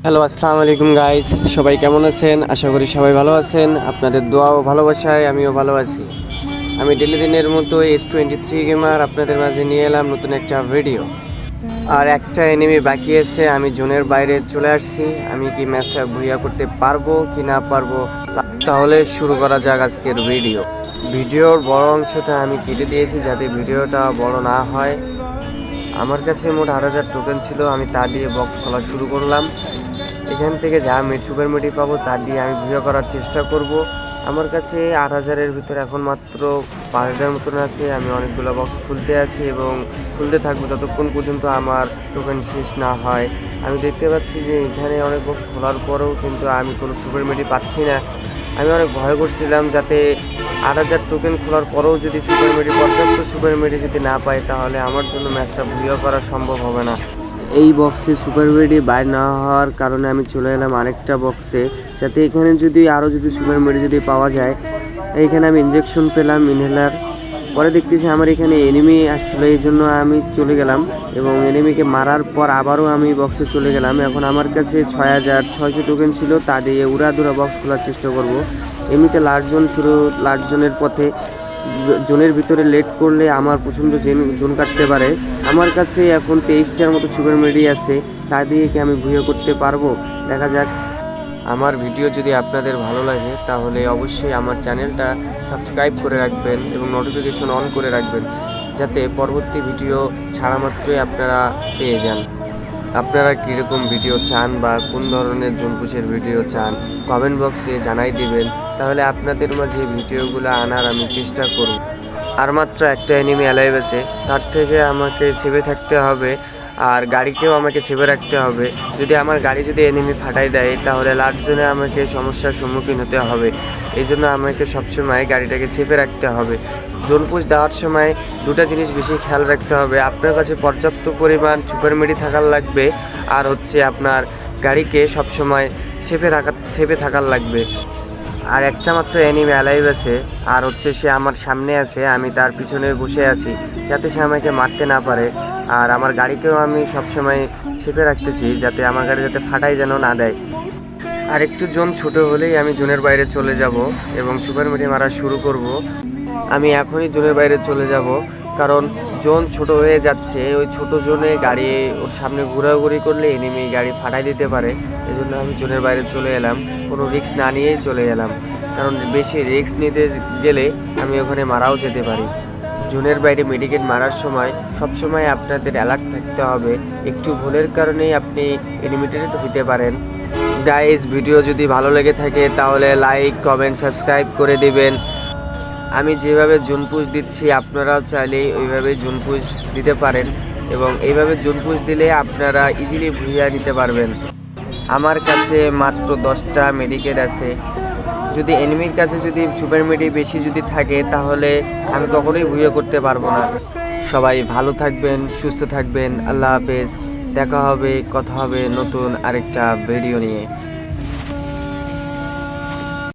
Hello, আসসালামু আলাইকুম guys. সবাই কেমন আছেন? আশা করি সবাই ভালো আছেন। আপনাদের দোয়া ও ভালোবাসায় আমিও ভালো আছি। আমি ডেলি দিনের মতো S23 গেমার আপনাদের মাঝে নিয়ে এলাম নতুন একটা ভিডিও। আর একটা এনিমি বাকি আছে, আমি জোনের বাইরে চলে আসছি। আমি কি ম্যাচটা ভুইয়া করতে পারবো কি না পারবো, তাহলে শুরু করা যাক আজকের ভিডিওর বড় অংশটা আমি কেটে দিয়েছি যাতে ভিডিওটা বড় না হয়। আমার কাছে মোট 8,000 টোকেন ছিল, আমি তা দিয়ে বক্স খোলা শুরু করলাম। এখান থেকে যা সুপার মেডি পাবো তা দিয়ে আমি ভিডিও করার চেষ্টা করব। আমার কাছে 8,000-এর ভিতরে এখন মাত্র 5,000 মতন আছে। আমি অনেকগুলো বক্স খুলতে আছি এবং খুলতে থাকবো যতক্ষণ পর্যন্ত আমার টোকেন শেষ না হয়। আমি দেখতে পাচ্ছি যে এখানে অনেক বক্স খোলার পরেও কিন্তু আমি কোনো সুপার মেডি পাচ্ছি না। আমি অনেক ভয় করছিলাম যাতে 8,000 টোকেন খোলার পরেও যদি পর্যাপ্ত সুপার মেডি যদি না পাই তাহলে আমার জন্য ম্যাচটা ভিডিও করা সম্ভব হবে না। এই বক্সে সুপার মেডি বাইর না হওয়ার কারণে আমি চলে এলাম আরেকটা বক্সে, যাতে এখানে যদি সুপার মেডি যদি পাওয়া যায়। এইখানে আমি ইনজেকশন পেলাম, ইনহেলার। পরে দেখতেছি আমার এখানে এনিমি আসছিলো, এই জন্য আমি চলে গেলাম এবং এনিমিকে মারার পর আবারও আমি বক্সে চলে গেলাম। এখন আমার কাছে 6,600 টোকেন ছিল, তা দিয়ে উড়াধুরা বক্স খোলার চেষ্টা করব। এমনিতে লাস্ট জোনের পথে জোনের ভিতরে লেট করলে আমার প্রচণ্ড জোন কাটতে পারে। আমার কাছে এখন 23টার মতো সুপার মেডি আছে, তা দিয়ে কি আমি ভুইয়া করতে পারবো? দেখা যাক। আমার ভিডিও যদি আপনাদের ভালো লাগে তাহলে অবশ্যই আমার চ্যানেলটা সাবস্ক্রাইব করে রাখবেন এবং নোটিফিকেশন অন করে রাখবেন, যাতে পরবর্তী ভিডিও ছাড়া মাত্রই আপনারা পেয়ে যান। আপনারা কীরকম ভিডিও চান বা কোন ধরনের জোনপুষের ভিডিও চান কমেন্ট বক্সে জানাই দিবেন, তাহলে আপনাদের মাঝে ভিডিওগুলো আনার আমি চেষ্টা করব। আর মাত্র একটা এনিমি অ্যালাইভ আছে, তার থেকে আমাকে সেভে থাকতে হবে আর গাড়িকেও আমাকে সেভে রাখতে হবে। যদি আমার গাড়ি এনিমি ফাটাই দেয় তাহলে লাস্ট জোনে আমাকে সমস্যার সম্মুখীন হতে হবে। এই জন্য আমাকে সবসময় গাড়িটাকে সেভে রাখতে হবে। জোন পুশ দেওয়ার সময় দুটা জিনিস বেশি খেয়াল রাখতে হবে। আপনার কাছে পর্যাপ্ত পরিমাণ সুপার মেডি থাকার লাগবে, আর হচ্ছে আপনার গাড়িকে সবসময় সেভে থাকার লাগবে। আর একটা মাত্র এনিমি অ্যালাইভ আছে, আর হচ্ছে সে আমার সামনে আছে, আমি তার পিছনে বসে আছি যাতে সে আমাকে মারতে না পারে। আর আমার গাড়িকেও আমি সবসময় চেপে রাখতেছি যাতে আমার গাড়ি ফাটাই যেন না দেয়। আর একটু জোন ছোট হলেই আমি জোনের বাইরে চলে যাব এবং সুপার মেডি মারা শুরু করব। আমি এখনই জোনের বাইরে চলে যাব, কারণ জোন ছোট হয়ে যাচ্ছে। ওই ছোট জোনে গাড়ি ওর সামনে ঘোরাঘুরি করলে এনিমি গাড়ি ফাটাই দিতে পারে। এই জন্য আমি জোনের বাইরে চলে এলাম, কোনো রিস্ক না নিয়েই চলে এলাম, কারণ বেশি রিস্ক নিতে গেলে আমি ওখানে মারাও যেতে পারি। জোনের বাইরে মেডিকেট মারার সময় সবসময় আপনাদের অ্যালার্ট থাকতে হবে। একটু ভুলের কারণেই আপনি এলিমিনেটেড হতে পারেন। গাইস, ভিডিও যদি ভালো লেগে থাকে তাহলে লাইক, কমেন্ট, সাবস্ক্রাইব করে দিবেন। আমি যেভাবে জোন পুশ দিচ্ছি আপনারাও চাইলেই ওইভাবে জোন পুশ দিতে পারেন এবং এইভাবে জোন পুশ দিলে আপনারা ইজিলি ভুইয়া নিতে পারবেন। আমার কাছে মাত্র 10টা মেডিকেট আছে। যদি এনিমির কাছে সুপার মেডি বেশি থাকে তাহলে আমি কখনোই ভুইয়া করতে পারবো না। সবাই ভালো থাকবেন, সুস্থ থাকবেন। আল্লাহ হাফেজ। দেখা হবে, কথা হবে নতুন আরেকটা ভিডিও নিয়ে।